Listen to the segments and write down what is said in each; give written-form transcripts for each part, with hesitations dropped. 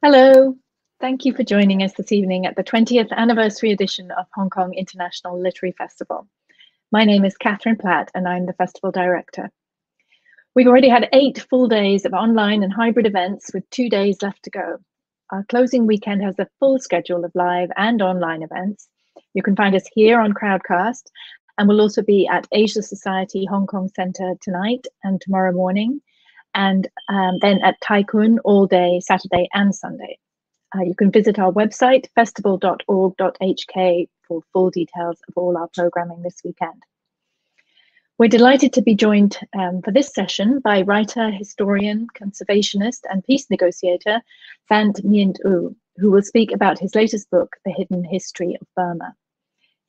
Hello, thank you for joining us this evening at the 20th anniversary edition of Hong Kong International Literary Festival. My name is Catherine Platt and I'm the festival director. We've already had 8 full days of online and hybrid events with 2 days left to go. Our closing weekend has a full schedule of live and online events. You can find us here on Crowdcast, and we'll also be at Asia Society Hong Kong Centre tonight and tomorrow morning, and then at Tai Kwun all day, Saturday and Sunday. You can visit our website, festival.org.hk, for full details of all our programming this weekend. We're delighted to be joined for this session by writer, historian, conservationist, and peace negotiator Thant Myint-U, who will speak about his latest book, The Hidden History of Burma.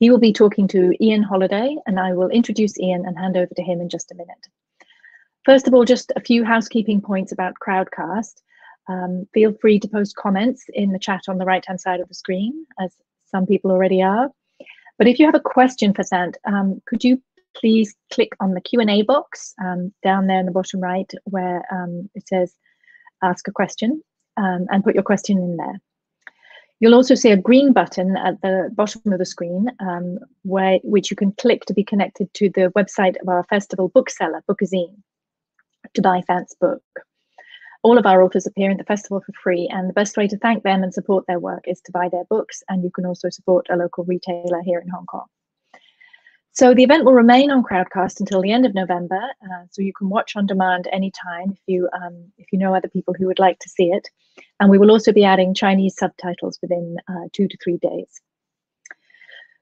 He will be talking to Ian Holliday, and I will introduce Ian and hand over to him in just a minute. First of all, just a few housekeeping points about Crowdcast. Feel free to post comments in the chat on the right-hand side of the screen, as some people already are. But if you have a question for Thant, could you please click on the Q&A box down there in the bottom right where it says ask a question, and put your question in there. You'll also see a green button at the bottom of the screen which you can click to be connected to the website of our festival bookseller, Bookazine, to buy Thant's book. All of our authors appear in the festival for free, and the best way to thank them and support their work is to buy their books, and you can also support a local retailer here in Hong Kong. So the event will remain on Crowdcast until the end of November, so you can watch on demand anytime if you know other people who would like to see it. And we will also be adding Chinese subtitles within 2 to 3 days.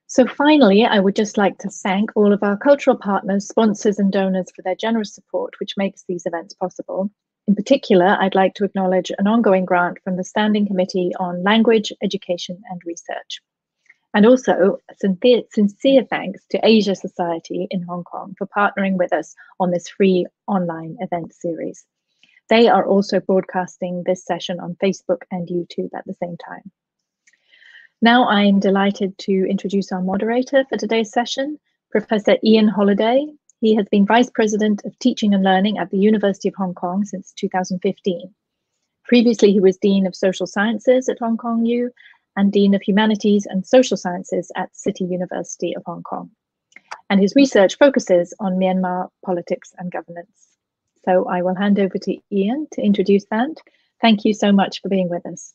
So finally, I would just like to thank all of our cultural partners, sponsors and donors for their generous support, which makes these events possible. In particular, I'd like to acknowledge an ongoing grant from the Standing Committee on Language, Education and Research. And also a sincere thanks to Asia Society in Hong Kong for partnering with us on this free online event series. They are also broadcasting this session on Facebook and YouTube at the same time. Now I'm delighted to introduce our moderator for today's session, Professor Ian Holliday. He has been Vice President of Teaching and Learning at the University of Hong Kong since 2015. Previously, he was Dean of Social Sciences at Hong Kong U and Dean of Humanities and Social Sciences at City University of Hong Kong. And his research focuses on Myanmar politics and governance. So I will hand over to Ian to introduce Thant. Thank you so much for being with us.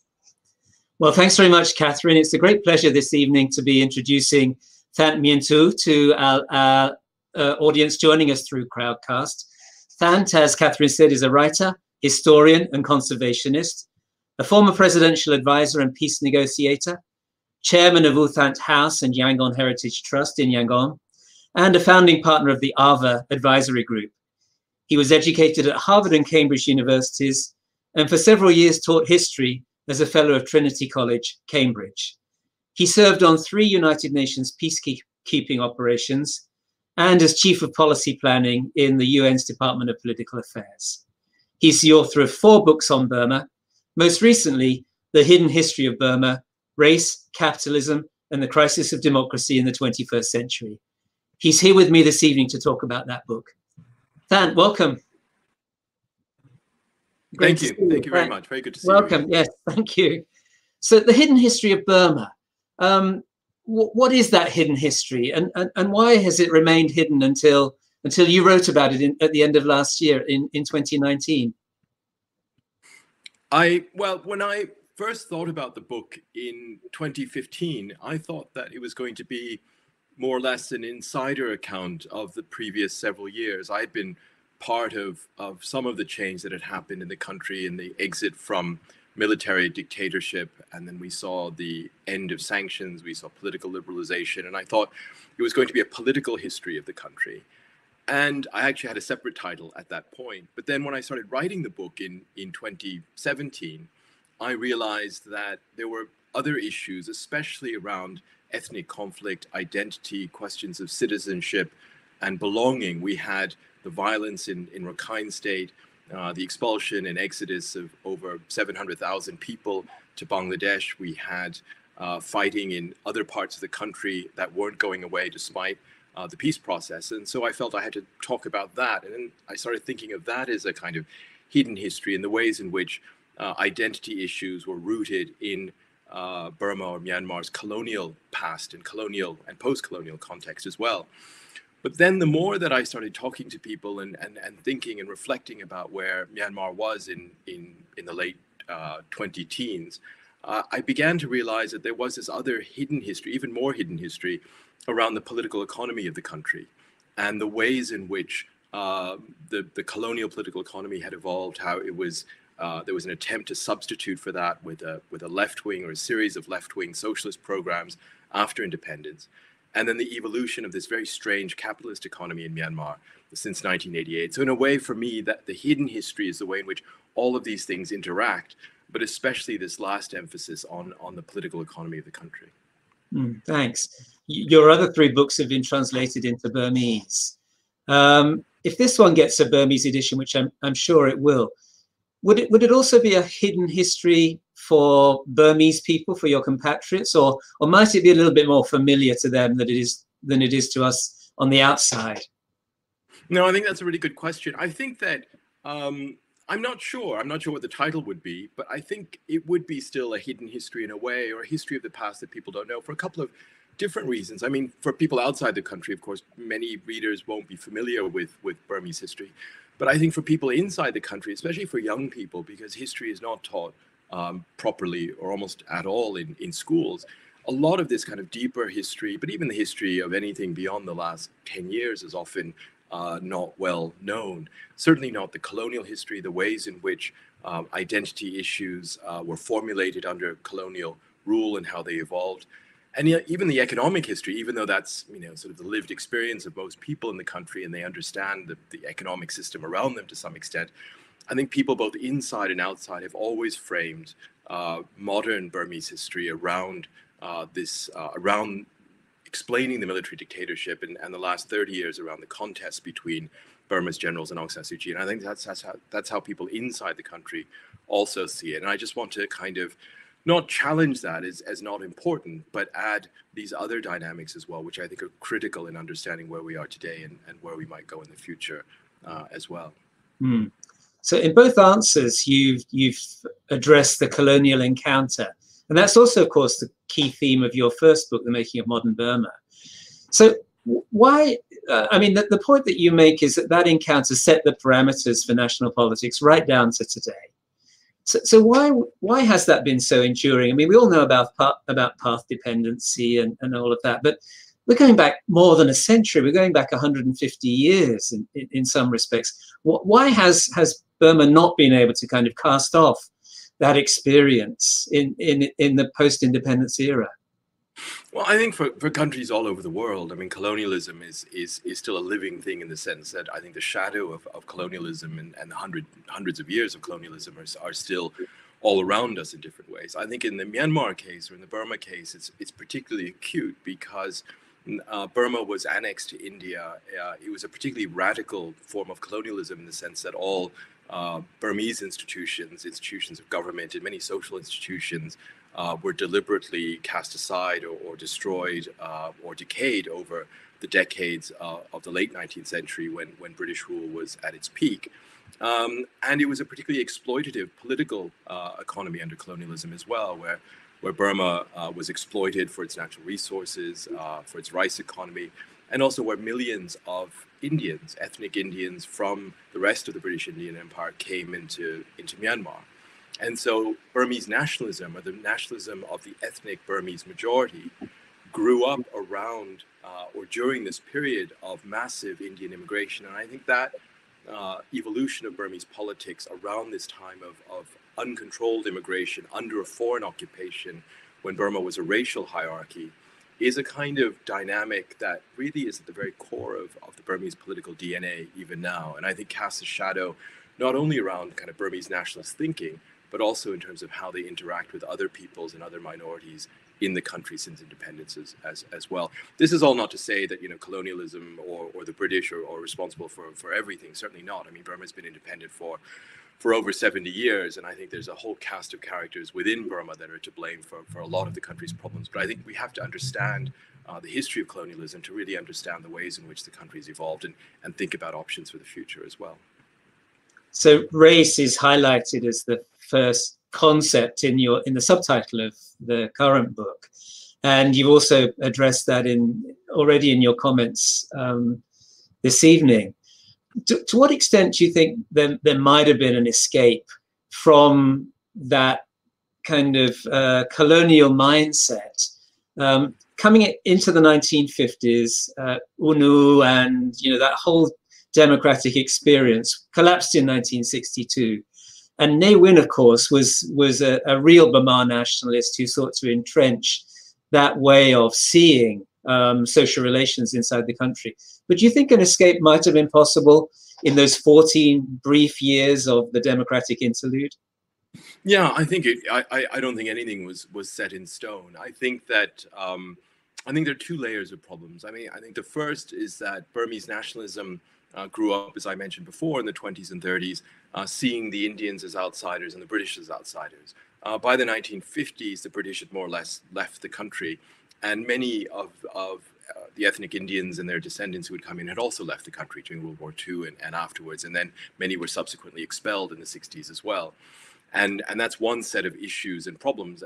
Well, thanks very much, Catherine. It's a great pleasure this evening to be introducing Thant Myint-U to our audience joining us through Crowdcast. Thant, as Catherine said, is a writer, historian and conservationist, a former presidential advisor and peace negotiator, chairman of U Thant House and Yangon Heritage Trust in Yangon, and a founding partner of the AVA Advisory Group. He was educated at Harvard and Cambridge universities, and for several years taught history as a fellow of Trinity College, Cambridge. He served on 3 United Nations peacekeeping operations and as chief of policy planning in the UN's Department of Political Affairs. He's the author of 4 books on Burma, most recently, The Hidden History of Burma, Race, Capitalism, and the Crisis of Democracy in the 21st Century. He's here with me this evening to talk about that book. Thant, welcome. Thank you. Thank you very much. Very good to see you. Welcome. Yes, thank you. So The Hidden History of Burma. What is that hidden history, and why has it remained hidden until you wrote about it at the end of last year in 2019? Well, when I first thought about the book in 2015, I thought that it was going to be more or less an insider account of the previous several years. I had been part of some of the change that had happened in the country in the exit from military dictatorship, and then we saw the end of sanctions, we saw political liberalization, and I thought it was going to be a political history of the country. And I actually had a separate title at that point. But then when I started writing the book in 2017, I realized that there were other issues, especially around ethnic conflict, identity, questions of citizenship and belonging. We had the violence in Rakhine State, the expulsion and exodus of over 700,000 people to Bangladesh. We had fighting in other parts of the country that weren't going away despite the peace process. And so I felt I had to talk about that. And then I started thinking of that as a kind of hidden history and the ways in which identity issues were rooted in Burma or Myanmar's colonial past and colonial and post-colonial context as well. But then the more that I started talking to people and thinking and reflecting about where Myanmar was in the late 20-teens, I began to realize that there was this other hidden history, even more hidden history, around the political economy of the country and the ways in which the colonial political economy had evolved, how it was there was an attempt to substitute for that with a left-wing or a series of left-wing socialist programs after independence, and then the evolution of this very strange capitalist economy in Myanmar since 1988. So in a way, for me, that the hidden history is the way in which all of these things interact, but especially this last emphasis on the political economy of the country. Thanks. Your other 3 books have been translated into Burmese. If this one gets a Burmese edition, which I'm sure it will, would it also be a hidden history for Burmese people, for your compatriots, or might it be a little bit more familiar to them than it is to us on the outside? No, I think that's a really good question. I think that I'm not sure. I'm not sure what the title would be, but I think it would be still a hidden history in a way, or a history of the past that people don't know, for a couple of different reasons. I mean, for people outside the country, of course, many readers won't be familiar with Burmese history. But I think for people inside the country, especially for young people, because history is not taught properly or almost at all in schools, a lot of this kind of deeper history, but even the history of anything beyond the last 10 years is often not well known. Certainly not the colonial history, the ways in which identity issues were formulated under colonial rule and how they evolved. And even the economic history, even though that's, sort of the lived experience of most people in the country, and they understand the economic system around them to some extent, I think people both inside and outside have always framed modern Burmese history around around explaining the military dictatorship and the last 30 years around the contest between Burma's generals and Aung San Suu Kyi. And I think that's how people inside the country also see it. And I just want to kind of not challenge that as not important, but add these other dynamics as well, which I think are critical in understanding where we are today and where we might go in the future as well. So in both answers, you've addressed the colonial encounter. And that's also, of course, the key theme of your first book, The Making of Modern Burma. So why, the point that you make is that encounter set the parameters for national politics right down to today. So why has that been so enduring? I mean, we all know about path dependency and all of that, but we're going back more than a century. We're going back 150 years in some respects. Why has Burma not been able to kind of cast off that experience in the post-independence era? Well, I think for countries all over the world, I mean, colonialism is still a living thing in the sense that I think the shadow of colonialism and the hundreds of years of colonialism are still all around us in different ways. I think in the Myanmar case or in the Burma case, it's particularly acute because Burma was annexed to India. It was a particularly radical form of colonialism in the sense that all Burmese institutions of government, and many social institutions were deliberately cast aside or destroyed or decayed over the decades of the late 19th century when British rule was at its peak. And it was a particularly exploitative political economy under colonialism as well, where Burma was exploited for its natural resources, for its rice economy, and also where millions of Indians, ethnic Indians from the rest of the British Indian Empire came into Myanmar. And so Burmese nationalism, or the nationalism of the ethnic Burmese majority, grew up around or during this period of massive Indian immigration. And I think that evolution of Burmese politics around this time of uncontrolled immigration under a foreign occupation, when Burma was a racial hierarchy, is a kind of dynamic that really is at the very core of the Burmese political DNA even now. And I think casts a shadow not only around kind of Burmese nationalist thinking, but also in terms of how they interact with other peoples and other minorities in the country since independence as well. This is all not to say that, colonialism or the British are responsible for everything. Certainly not. I mean, Burma's been independent for over 70 years, and I think there's a whole cast of characters within Burma that are to blame for a lot of the country's problems. But I think we have to understand the history of colonialism to really understand the ways in which the country's evolved and think about options for the future as well. So race is highlighted as the first concept in the subtitle of the current book, and you've also addressed that already in your comments this evening. To what extent do you think there might have been an escape from that kind of colonial mindset coming into the 1950s? UNU and that whole democratic experience collapsed in 1962. And Ne Win, of course, was a real Burma nationalist who sought to entrench that way of seeing social relations inside the country. But do you think an escape might have been possible in those 14 brief years of the democratic interlude? Yeah, I think I don't think anything was set in stone. I think that I think there are two layers of problems. I think the first is that Burmese nationalism grew up, as I mentioned before, in the 20s and 30s, seeing the Indians as outsiders and the British as outsiders. By the 1950s, the British had more or less left the country, and many of the ethnic Indians and their descendants who had come in had also left the country during World War II and afterwards, and then many were subsequently expelled in the 60s as well. And that's one set of issues and problems.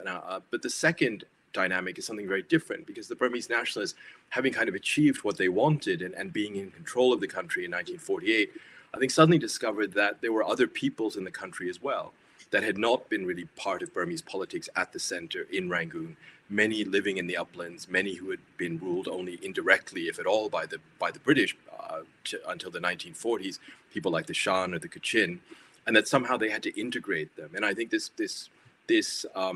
But the second dynamic is something very different, because the Burmese nationalists, having kind of achieved what they wanted and being in control of the country in 1948, I think suddenly discovered that there were other peoples in the country as well that had not been really part of Burmese politics at the center in Rangoon, many living in the uplands, many who had been ruled only indirectly, if at all, by the British until the 1940s, people like the Shan or the Kachin, and that somehow they had to integrate them. And I think this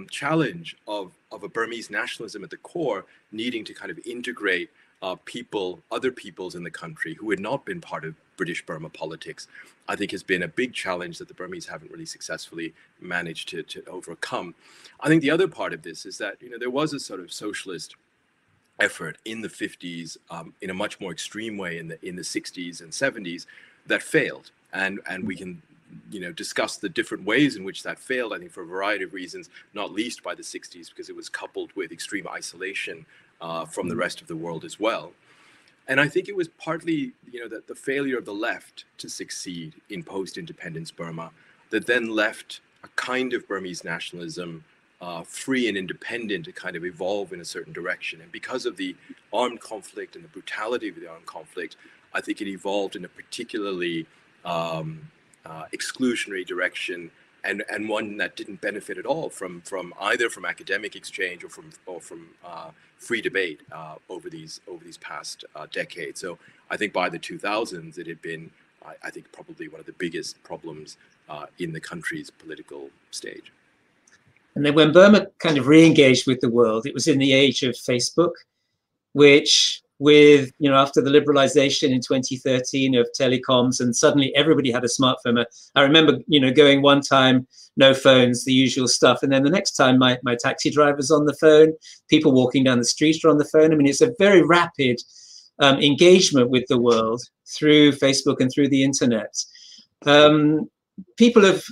challenge of a Burmese nationalism at the core, needing to kind of integrate other peoples in the country who had not been part of British Burma politics, I think has been a big challenge that the Burmese haven't really successfully managed to overcome. I think the other part of this is that there was a sort of socialist effort in the 50s in a much more extreme way in the 60s and 70s that failed, and we can discuss the different ways in which that failed, I think, for a variety of reasons, not least by the 60s, because it was coupled with extreme isolation from the rest of the world as well. And I think it was partly, that the failure of the left to succeed in post-independence Burma that then left a kind of Burmese nationalism free and independent to kind of evolve in a certain direction. And because of the armed conflict and the brutality of the armed conflict, I think it evolved in a particularly exclusionary direction, and one that didn't benefit at all from either from academic exchange or from free debate over these past decades. So I think by the 2000s, it had been, I think, probably one of the biggest problems in the country's political stage. And then when Burma kind of re-engaged with the world, it was in the age of Facebook, which after the liberalization in 2013 of telecoms, and suddenly everybody had a smartphone. I remember, going one time, no phones, the usual stuff. And then the next time my taxi driver's on the phone, people walking down the street are on the phone. I mean, it's a very rapid engagement with the world through Facebook and through the internet. People have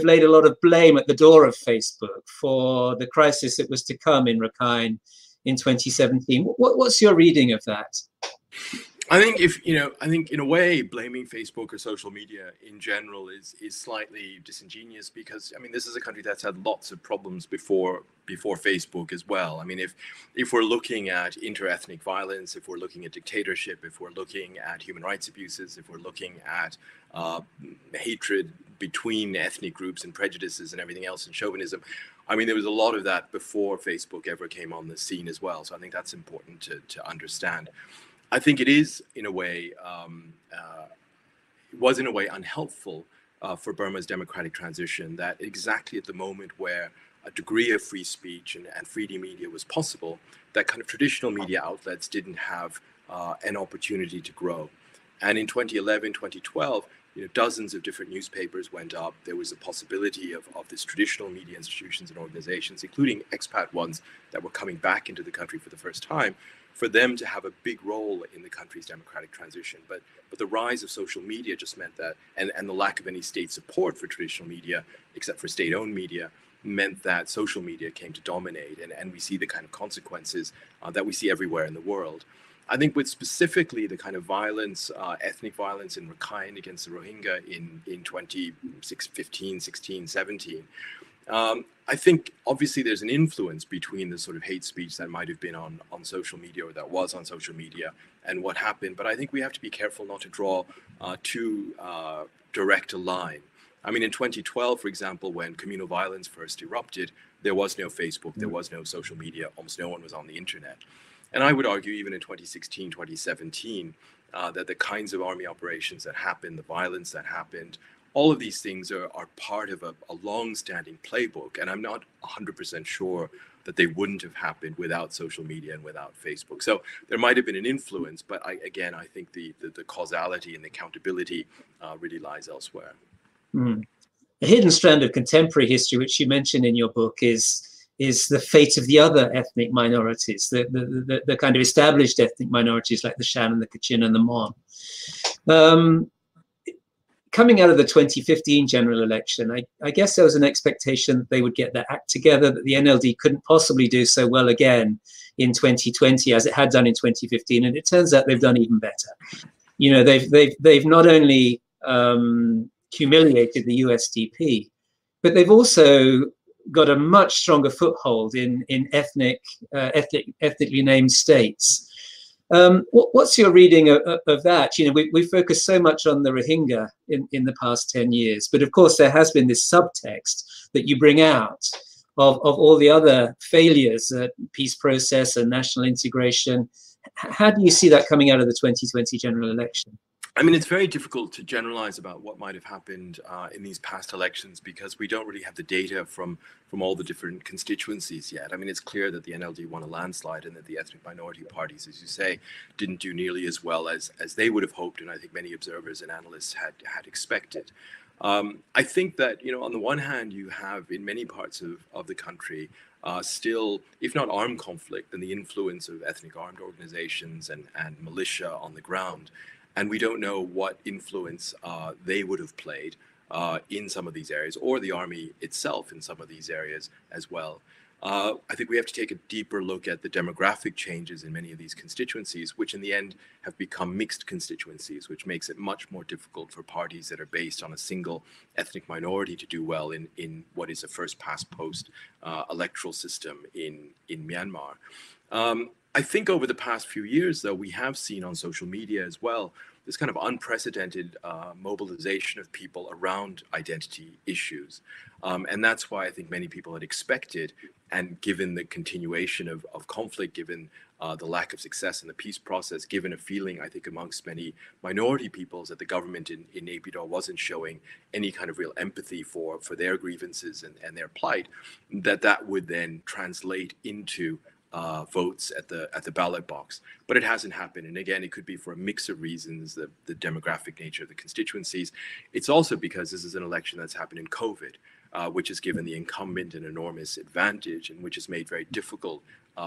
laid a lot of blame at the door of Facebook for the crisis that was to come in Rakhine in 2017. What's your reading of that? I think I think in a way, blaming Facebook or social media in general is slightly disingenuous, because this is a country that's had lots of problems before Facebook as well. If we're looking at interethnic violence, if we're looking at dictatorship, if we're looking at human rights abuses, if we're looking at hatred between ethnic groups and prejudices and everything else, and chauvinism, there was a lot of that before Facebook ever came on the scene as well. So I think that's important to understand. I think it is, in a way, it was in a way unhelpful for Burma's democratic transition that exactly at the moment where a degree of free speech and freedom media was possible, that kind of traditional media outlets didn't have an opportunity to grow. And in 2011, 2012, dozens of different newspapers went up. There was a possibility of this traditional media institutions and organizations, including expat ones that were coming back into the country for the first time, for them to have a big role in the country's democratic transition. But the rise of social media just meant that, and the lack of any state support for traditional media, except for state-owned media, meant that social media came to dominate. And we see the kind of consequences that we see everywhere in the world. I think with specifically the kind of violence, ethnic violence in Rakhine against the Rohingya in 2015, 16, 17, I think obviously there's an influence between the sort of hate speech that might have been on social media, or that was on social media, and what happened. But I think we have to be careful not to draw too direct a line. I mean, in 2012, for example, when communal violence first erupted, there was no Facebook, there was no social media, almost no one was on the internet. And I would argue even in 2016, 2017, that the kinds of army operations that happened, the violence that happened, all of these things are part of a long-standing playbook. And I'm not 100% sure that they wouldn't have happened without social media and without Facebook. So there might have been an influence, but I think the causality and the accountability really lies elsewhere. Mm. A hidden strand of contemporary history, which you mention in your book, is the fate of the other ethnic minorities, the kind of established ethnic minorities like the Shan and the Kachin and the Mon. Coming out of the 2015 general election, I guess there was an expectation that they would get their act together, that the NLD couldn't possibly do so well again in 2020 as it had done in 2015, and it turns out they've done even better. You know, they've not only humiliated the USDP, but they've also got a much stronger foothold in ethnically named states. What's your reading of that? You know, we focus so much on the Rohingya in the past 10 years, but of course there has been this subtext that you bring out of all the other failures, peace process and national integration. How do you see that coming out of the 2020 general election? I mean, it's very difficult to generalize about what might have happened in these past elections, because we don't really have the data from all the different constituencies yet. I mean, it's clear that the NLD won a landslide and that the ethnic minority parties, as you say, didn't do nearly as well as they would have hoped, and I think many observers and analysts had expected. I think that, you know, on the one hand, you have in many parts of the country still, if not armed conflict, then the influence of ethnic armed organizations and militia on the ground. And we don't know what influence they would have played in some of these areas, or the army itself in some of these areas as well. I think we have to take a deeper look at the demographic changes in many of these constituencies, which in the end have become mixed constituencies, which makes it much more difficult for parties that are based on a single ethnic minority to do well in what is a first-past-post electoral system in Myanmar. I think over the past few years, though, we have seen on social media as well this kind of unprecedented mobilization of people around identity issues. And that's why I think many people had expected, and given the continuation of conflict, given the lack of success in the peace process, given a feeling, I think, amongst many minority peoples that the government in Naypyidaw wasn't showing any kind of real empathy for their grievances and their plight, that would then translate into votes at the ballot box. But it hasn't happened. And again, it could be for a mix of reasons, the demographic nature of the constituencies. It's also because this is an election that's happened in COVID, which has given the incumbent an enormous advantage, and which has made very difficult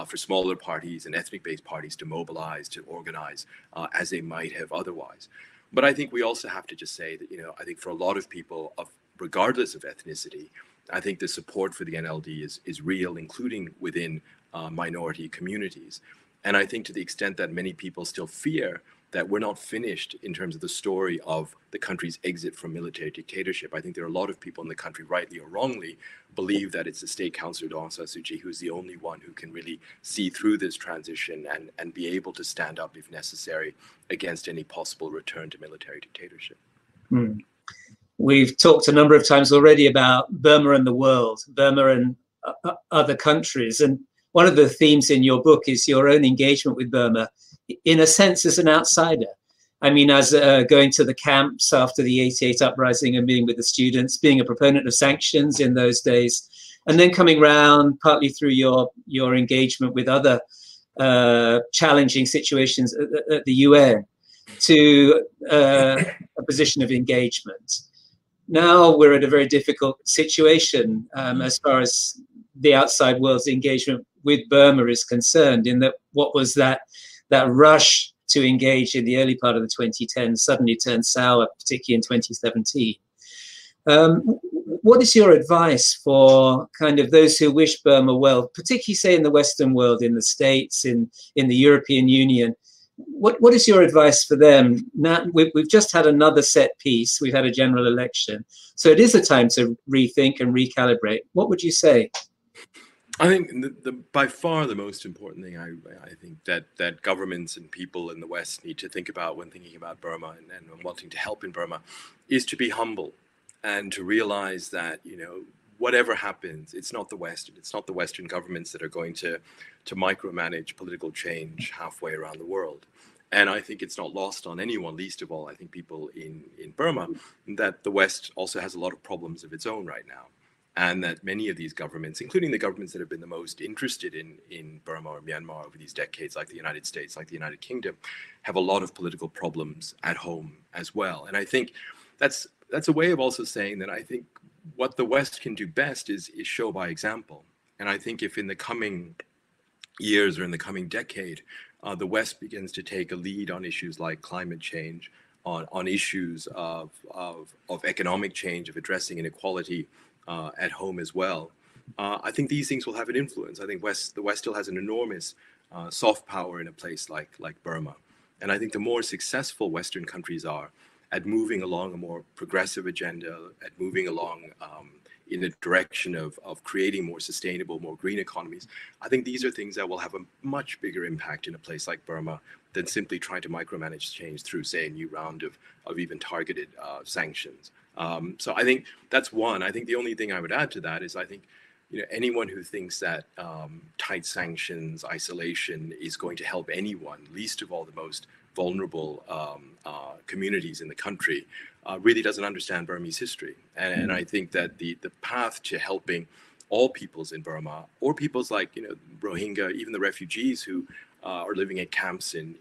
for smaller parties and ethnic-based parties to mobilize, to organize as they might have otherwise. But I think we also have to just say that, you know, I think for a lot of people, regardless of ethnicity, I think the support for the NLD is real, including within minority communities. And I think to the extent that many people still fear that we're not finished in terms of the story of the country's exit from military dictatorship, I think there are a lot of people in the country, rightly or wrongly, believe that it's the state councillor Aung San Suu Kyi who's the only one who can really see through this transition and be able to stand up, if necessary, against any possible return to military dictatorship. Hmm. We've talked a number of times already about Burma and the world, Burma and other countries. And one of the themes in your book is your own engagement with Burma, in a sense, as an outsider. I mean, as going to the camps after the '88 uprising and being with the students, being a proponent of sanctions in those days, and then coming round partly through your engagement with other challenging situations at the UN to a position of engagement. Now we're at a very difficult situation as far as the outside world's engagement with Burma is concerned, in that what was that rush to engage in the early part of the 2010s suddenly turned sour, particularly in 2017. What is your advice for kind of those who wish Burma well, particularly say in the Western world, in the States, in the European Union? what is your advice for them? Now we've just had another set piece. We've had a general election, so it is a time to rethink and recalibrate. What would you say? I think by far the most important thing I think that governments and people in the West need to think about when thinking about Burma and wanting to help in Burma is to be humble and to realize that, you know, whatever happens, it's not the West, it's not the Western governments that are going to micromanage political change halfway around the world. And I think it's not lost on anyone, least of all, I think people in Burma, that the West also has a lot of problems of its own right now. And that many of these governments, including the governments that have been the most interested in Burma or Myanmar over these decades, like the United States, like the United Kingdom, have a lot of political problems at home as well. And I think that's a way of also saying that I think what the West can do best is show by example. And I think if in the coming years or in the coming decade, the West begins to take a lead on issues like climate change, on issues of economic change, of addressing inequality, at home as well, I think these things will have an influence. I think the West still has an enormous soft power in a place like Burma. And I think the more successful Western countries are at moving along a more progressive agenda, at moving along in a direction of creating more sustainable, more green economies, I think these are things that will have a much bigger impact in a place like Burma than simply trying to micromanage change through, say, a new round of even targeted sanctions. So I think that's one. I think the only thing I would add to that is I think, you know, anyone who thinks that tight sanctions, isolation is going to help anyone, least of all the most vulnerable communities in the country, really doesn't understand Burmese history. And I think that the path to helping all peoples in Burma, or peoples like, you know, Rohingya, even the refugees who are living at camps in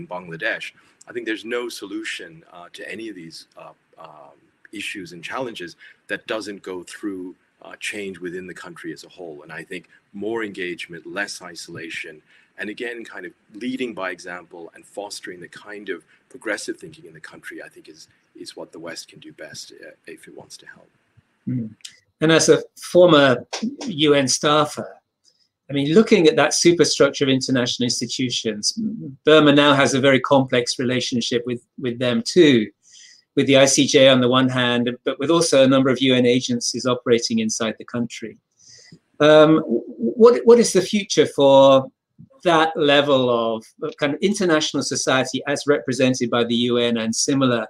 Bangladesh, I think there's no solution to any of these issues and challenges that doesn't go through change within the country as a whole. And I think more engagement, less isolation, and again, kind of leading by example and fostering the kind of progressive thinking in the country, I think is what the West can do best if it wants to help. And as a former UN staffer, I mean, looking at that superstructure of international institutions, Burma now has a very complex relationship with them too, with the ICJ on the one hand, but with also a number of UN agencies operating inside the country. What is the future for that level of kind of international society as represented by the UN and similar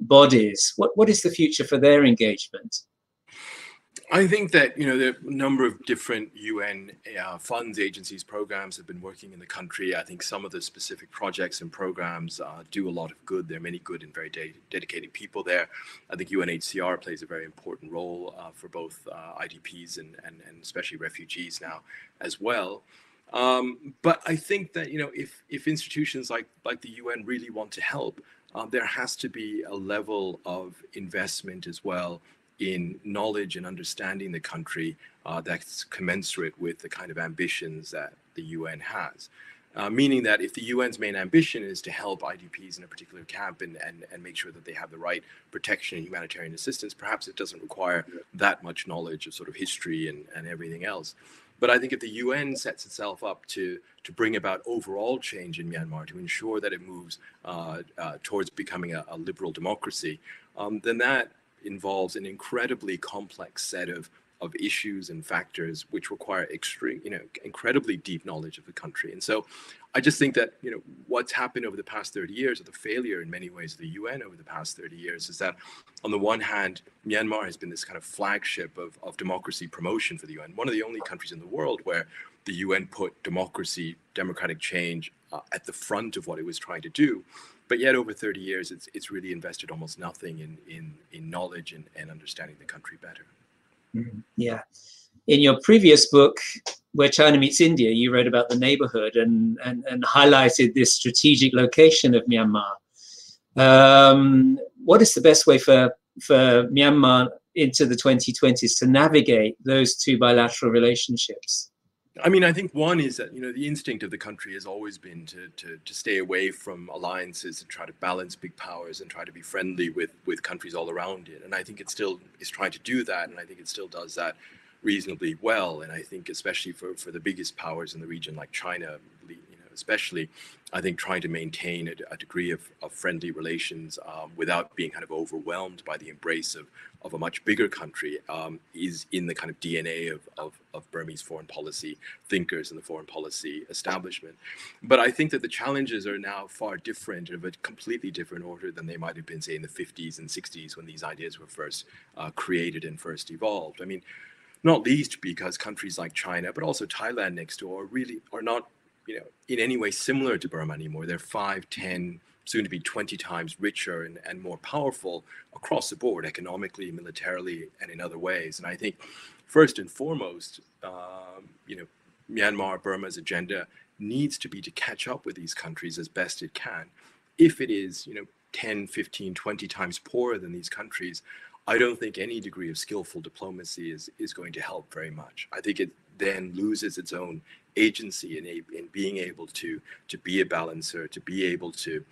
bodies? What is the future for their engagement? I think that, you know, there are a number of different UN funds, agencies, programs have been working in the country. I think some of the specific projects and programs do a lot of good. There are many good and very dedicated people there. I think UNHCR plays a very important role for both IDPs and especially refugees now as well. But I think that, you know, if institutions like the UN really want to help, there has to be a level of investment as well in knowledge and understanding the country that's commensurate with the kind of ambitions that the UN has. Meaning that if the UN's main ambition is to help IDPs in a particular camp and make sure that they have the right protection and humanitarian assistance, perhaps it doesn't require that much knowledge of sort of history and everything else. But I think if the UN sets itself up to bring about overall change in Myanmar, to ensure that it moves towards becoming a liberal democracy, then that involves an incredibly complex set of issues and factors which require incredibly deep knowledge of the country. And so I just think that, you know, what's happened over the past 30 years, or the failure in many ways of the UN over the past 30 years, is that on the one hand, Myanmar has been this kind of flagship of democracy promotion for the UN, one of the only countries in the world where the UN put democracy, democratic change at the front of what it was trying to do. But yet over 30 years, it's really invested almost nothing in knowledge and understanding the country better. Yeah. In your previous book, Where China Meets India, you wrote about the neighborhood and highlighted this strategic location of Myanmar. What is the best way for Myanmar into the 2020s to navigate those two bilateral relationships? I mean, I think one is that, you know, the instinct of the country has always been to stay away from alliances and try to balance big powers and try to be friendly with countries all around it. And I think it still is trying to do that. And I think it still does that reasonably well. And I think especially for the biggest powers in the region like China, you know, especially, I think, trying to maintain a degree of friendly relations without being kind of overwhelmed by the embrace of a much bigger country is in the kind of DNA of Burmese foreign policy thinkers and the foreign policy establishment. But I think that the challenges are now far different, of a completely different order than they might have been, say, in the 50s and 60s when these ideas were first created and first evolved. I mean, not least because countries like China, but also Thailand next door, really are not, in any way similar to Burma anymore. They're 5, 10, soon to be 20 times richer and more powerful across the board, economically, militarily, and in other ways. And I think, first and foremost, Myanmar, Burma's agenda needs to be to catch up with these countries as best it can. If it is, 10, 15, 20 times poorer than these countries, I don't think any degree of skillful diplomacy is going to help very much. I think it then loses its own agency in being able to be a balancer, to be able to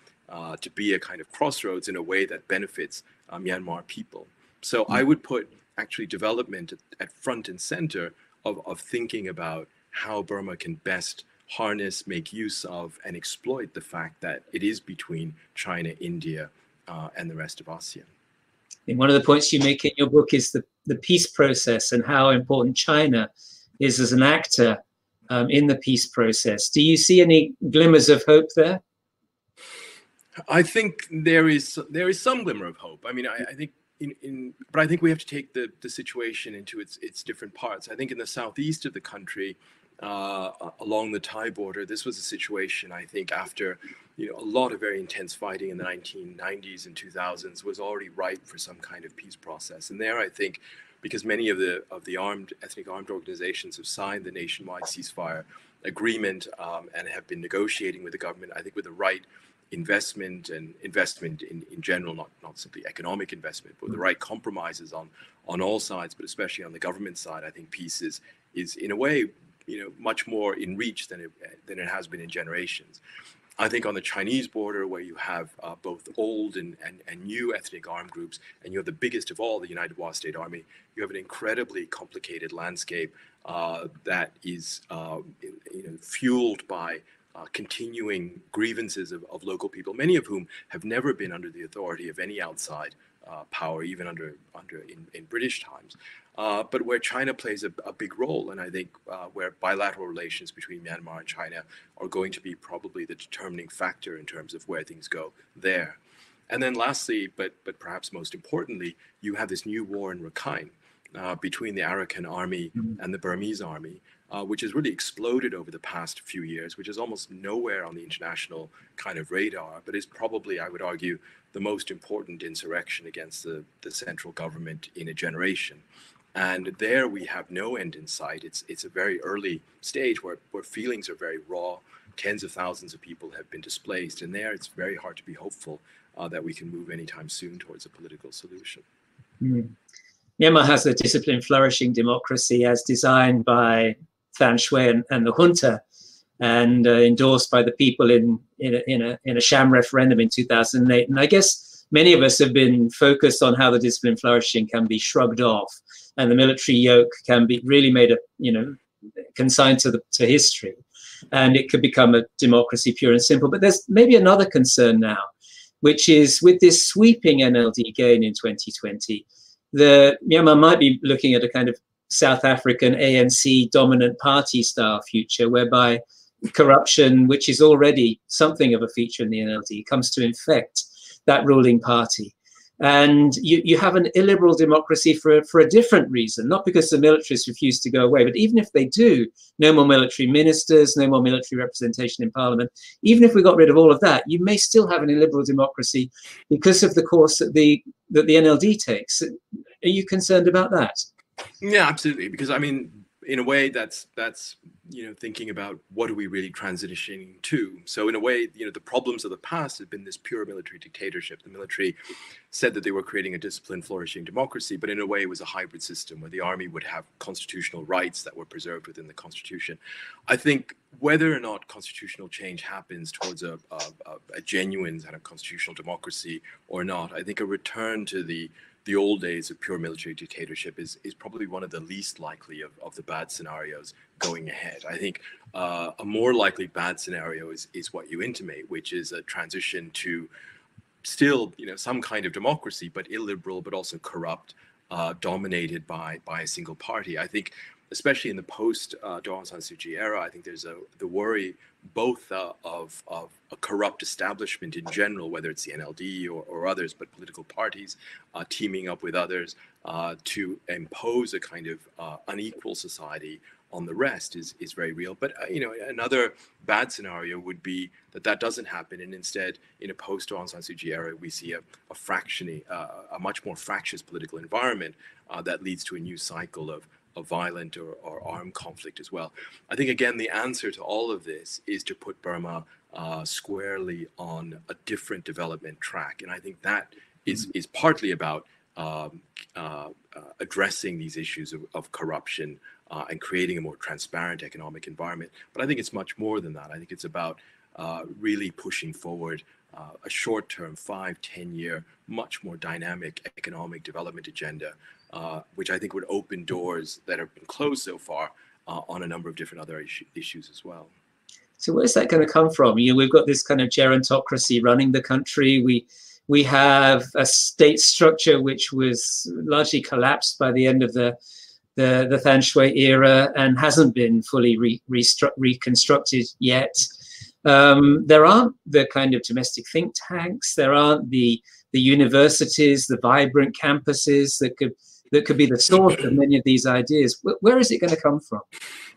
be a kind of crossroads in a way that benefits Myanmar people. So I would put actually development at front and center of thinking about how Burma can best harness, make use of, and exploit the fact that it is between China, India, and the rest of ASEAN. And one of the points you make in your book is the peace process and how important China is as an actor in the peace process. Do you see any glimmers of hope there? I think there is some glimmer of hope. I mean, I think but I think we have to take the situation into its different parts. I think in the southeast of the country, along the Thai border, this was a situation, I think, after a lot of very intense fighting in the 1990s and 2000s, was already ripe for some kind of peace process. And there, I think, because many of the ethnic armed organizations have signed the nationwide ceasefire agreement and have been negotiating with the government, I think with the right investment and investment in general, not simply economic investment, but the right compromises on all sides, but especially on the government side, I think peace is in a way, much more in reach than it has been in generations. I think on the Chinese border, where you have both old and new ethnic armed groups, and you have the biggest of all, the United Wa State Army, you have an incredibly complicated landscape that is fueled by continuing grievances of local people, many of whom have never been under the authority of any outside power, even in British times, but where China plays a big role, and I think where bilateral relations between Myanmar and China are going to be probably the determining factor in terms of where things go there. And then lastly, but perhaps most importantly, you have this new war in Rakhine between the Arakan army and the Burmese army, which has really exploded over the past few years, which is almost nowhere on the international kind of radar, but is probably, I would argue, the most important insurrection against the central government in a generation. And there we have no end in sight. It's a very early stage where feelings are very raw. Tens of thousands of people have been displaced. And there it's very hard to be hopeful that we can move anytime soon towards a political solution. Myanmar has a disciplined, flourishing democracy as designed by Thant and the junta, and endorsed by the people in a sham referendum in 2008. And I guess many of us have been focused on how the disciplined flourishing can be shrugged off, and the military yoke can be really made consigned to history, and it could become a democracy pure and simple. But there's maybe another concern now, which is with this sweeping NLD gain in 2020, the Myanmar might be looking at a kind of South African ANC dominant party style future, whereby corruption, which is already something of a feature in the NLD, comes to infect that ruling party. And you have an illiberal democracy for a different reason, not because the militarists refuse to go away, but even if they do, no more military ministers, no more military representation in parliament. Even if we got rid of all of that, you may still have an illiberal democracy because of the course that the NLD takes. Are you concerned about that? Yeah, absolutely. Because I mean, in a way, that's thinking about what are we really transitioning to. So in a way, the problems of the past have been this pure military dictatorship. The military said that they were creating a disciplined, flourishing democracy, but in a way, it was a hybrid system where the army would have constitutional rights that were preserved within the constitution. I think whether or not constitutional change happens towards a genuine kind of constitutional democracy or not, I think a return to the the old days of pure military dictatorship is probably one of the least likely of the bad scenarios going ahead. I think a more likely bad scenario is what you intimate, which is a transition to still, some kind of democracy, but illiberal, but also corrupt, dominated by a single party. I think, especially in the post Aung San Suu Kyi era, I think there's the worry both of a corrupt establishment in general, whether it's the NLD or others, but political parties teaming up with others to impose a kind of unequal society on the rest is very real. But another bad scenario would be that doesn't happen, and instead, in a post Aung San Suu Kyi era, we see a much more fractious political environment that leads to a new cycle of violent or armed conflict as well. I think, again, the answer to all of this is to put Burma squarely on a different development track. And I think that is partly about addressing these issues of corruption and creating a more transparent economic environment. But I think it's much more than that. I think it's about really pushing forward a short-term, 5-10-year, much more dynamic economic development agenda, which I think would open doors that have been closed so far on a number of different other issues as well. So where's that going to come from? We've got this kind of gerontocracy running the country. We have a state structure which was largely collapsed by the end of the Thant Myint-U era and hasn't been fully reconstructed yet. There aren't the kind of domestic think tanks. There aren't the universities, the vibrant campuses that could be the source of many of these ideas. Where is it going to come from?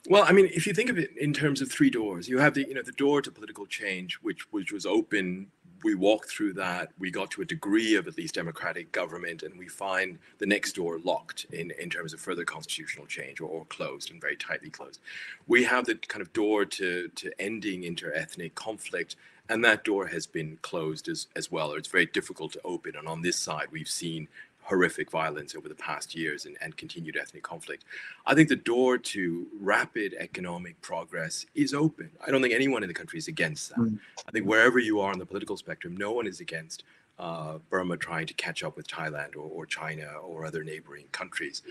Well, I mean, if you think of it in terms of three doors, you have the door to political change, which was open. We walked through that. We got to a degree of at least democratic government, and we find the next door locked in terms of further constitutional change or closed and very tightly closed. We have the kind of door to ending inter-ethnic conflict, and that door has been closed as well, or it's very difficult to open. And on this side, we've seen horrific violence over the past years and continued ethnic conflict. I think the door to rapid economic progress is open. I don't think anyone in the country is against that. I think wherever you are on the political spectrum, no one is against Burma trying to catch up with Thailand or China or other neighboring countries.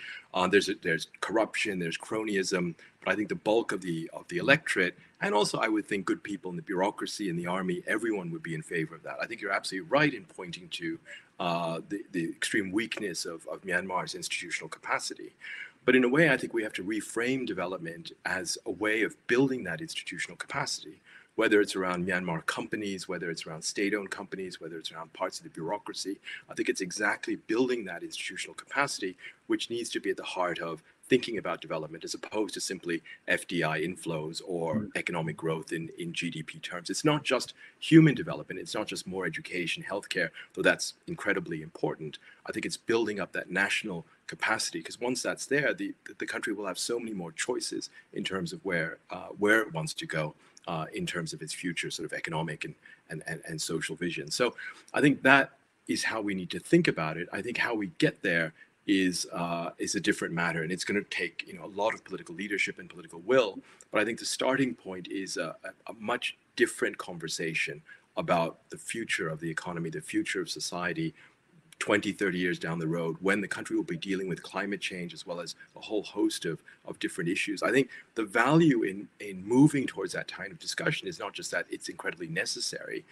There's corruption, there's cronyism, but I think the bulk of the electorate, and also I would think good people in the bureaucracy and the army, everyone would be in favor of that. I think you're absolutely right in pointing to the extreme weakness of Myanmar's institutional capacity. But in a way, I think we have to reframe development as a way of building that institutional capacity, whether it's around Myanmar companies, whether it's around state-owned companies, whether it's around parts of the bureaucracy. I think it's exactly building that institutional capacity which needs to be at the heart of thinking about development, as opposed to simply FDI inflows or economic growth in GDP terms. It's not just human development. It's not just more education, healthcare, though that's incredibly important. I think it's building up that national capacity, because once that's there, the country will have so many more choices in terms of where it wants to go in terms of its future sort of economic and social vision. So I think that is how we need to think about it. I think how we get there is a different matter, and it's going to take a lot of political leadership and political will. But I think the starting point is a much different conversation about the future of the economy, the future of society, 20, 30 years down the road, when the country will be dealing with climate change as well as a whole host of different issues. I think the value in moving towards that kind of discussion is not just that it's incredibly necessary.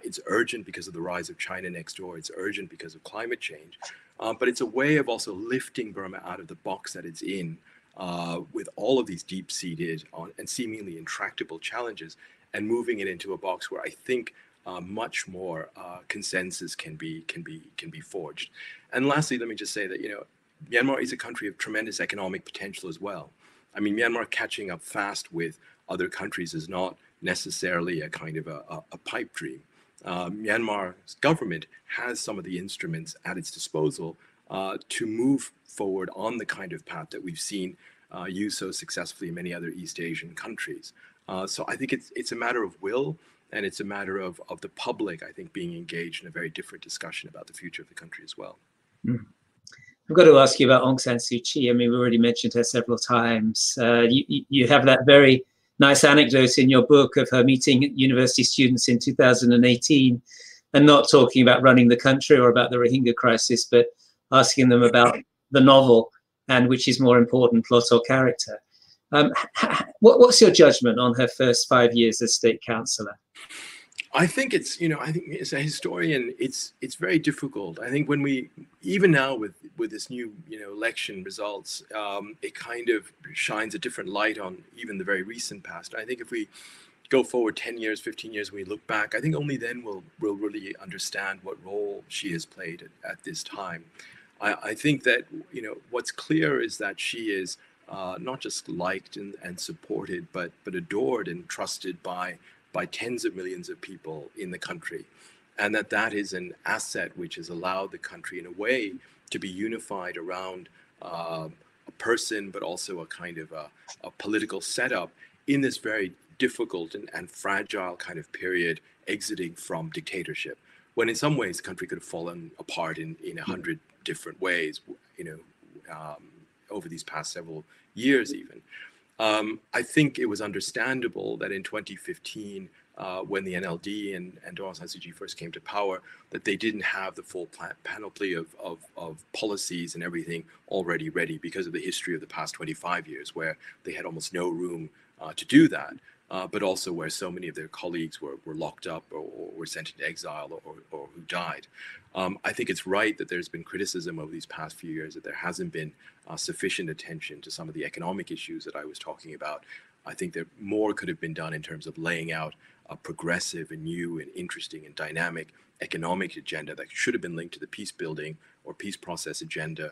It's urgent because of the rise of China next door. It's urgent because of climate change. But it's a way of also lifting Burma out of the box that it's in with all of these deep-seated and seemingly intractable challenges, and moving it into a box where I think much more consensus can be forged. And lastly, let me just say that Myanmar is a country of tremendous economic potential as well. I mean, Myanmar catching up fast with other countries is not necessarily a kind of a pipe dream. Myanmar's government has some of the instruments at its disposal to move forward on the kind of path that we've seen used so successfully in many other East Asian countries. So I think it's a matter of will, and it's a matter of the public, I think, being engaged in a very different discussion about the future of the country as well. I've got to ask you about Aung San Suu Kyi. I mean, we already mentioned her several times. You have that very nice anecdote in your book of her meeting university students in 2018 and not talking about running the country or about the Rohingya crisis, but asking them about the novel and which is more important, plot or character. What's your judgment on her first 5 years as state councillor? I think it's, I think as a historian, it's very difficult. I think when we, even now with this new, election results, it kind of shines a different light on even the very recent past. I think if we go forward 10 years, 15 years, when we look back, I think only then we'll really understand what role she has played at this time. I think that, what's clear is that she is not just liked and supported, but adored and trusted by tens of millions of people in the country. And that is an asset which has allowed the country in a way to be unified around a person, but also a kind of a political setup in this very difficult and fragile kind of period exiting from dictatorship, when in some ways the country could have fallen apart in 100 different ways, over these past several years even. I think it was understandable that in 2015, when the NLD and Aung San Suu Kyi first came to power, that they didn't have the full panoply of policies and everything already ready because of the history of the past 25 years, where they had almost no room to do that, but also where so many of their colleagues were locked up or were sent into exile or who died. I think it's right that there's been criticism over these past few years that there hasn't been sufficient attention to some of the economic issues that I was talking about. I think that more could have been done in terms of laying out a progressive and new and interesting and dynamic economic agenda that should have been linked to the peace building or peace process agenda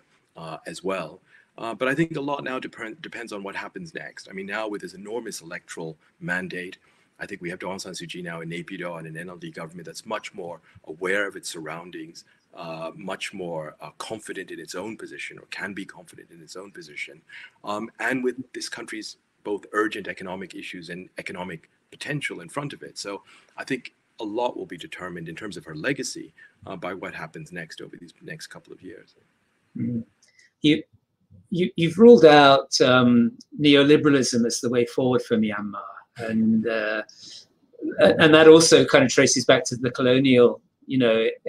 as well. But I think a lot now depends on what happens next. I mean, now with this enormous electoral mandate, I think we have Aung San Suu Kyi now in Naypyidaw and an NLD government that's much more aware of its surroundings, much more confident in its own position, or can be confident in its own position. And with this country's both urgent economic issues and economic potential in front of it. So I think a lot will be determined in terms of her legacy by what happens next over these next couple of years. Mm. You've ruled out neoliberalism as the way forward for Myanmar, and that also kind of traces back to the colonial,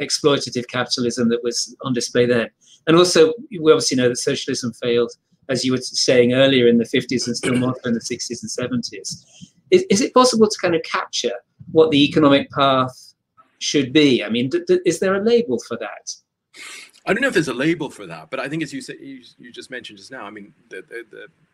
exploitative capitalism that was on display then. And also, we obviously know that socialism failed, as you were saying earlier, in the 50s and still more so in the 60s and 70s. Is it possible to kind of capture what the economic path should be? I mean, is there a label for that? I don't know if there's a label for that, but I think, as you said, you just mentioned just now, I mean, the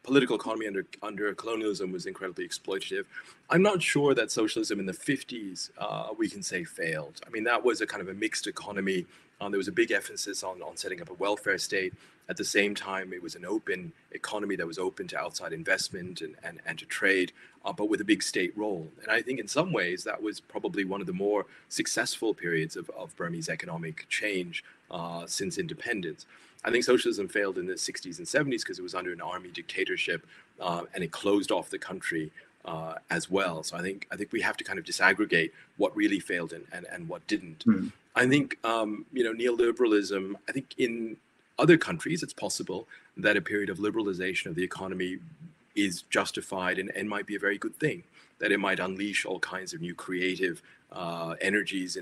political economy under colonialism was incredibly exploitative. I'm not sure that socialism in the 50s, we can say, failed. I mean, that was a kind of a mixed economy. There was a big emphasis on setting up a welfare state. At the same time, it was an open economy that was open to outside investment and to trade, but with a big state role. And I think in some ways that was probably one of the more successful periods of Burmese economic change since independence. I think socialism failed in the 60s and 70s because it was under an army dictatorship, and it closed off the country as well. So I think we have to kind of disaggregate what really failed and what didn't. Mm. I think neoliberalism, I think in other countries, it's possible that a period of liberalization of the economy is justified and might be a very good thing, that it might unleash all kinds of new creative energies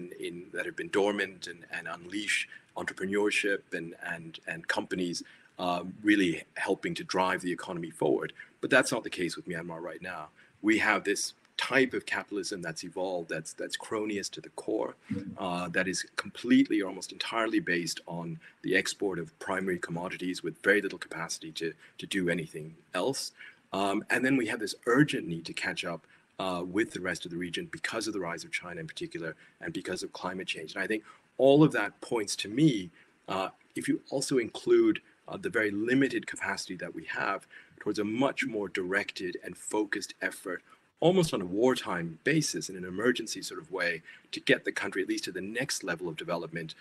that have been dormant and unleash entrepreneurship and companies really helping to drive the economy forward. But that's not the case with Myanmar right now. We have this type of capitalism that's evolved, that's cronyist to the core, that is completely or almost entirely based on the export of primary commodities with very little capacity to do anything else. And then we have this urgent need to catch up with the rest of the region because of the rise of China in particular and because of climate change. And I think all of that points to me, if you also include the very limited capacity that we have towards a much more directed and focused effort, almost on a wartime basis, in an emergency sort of way, to get the country at least to the next level of development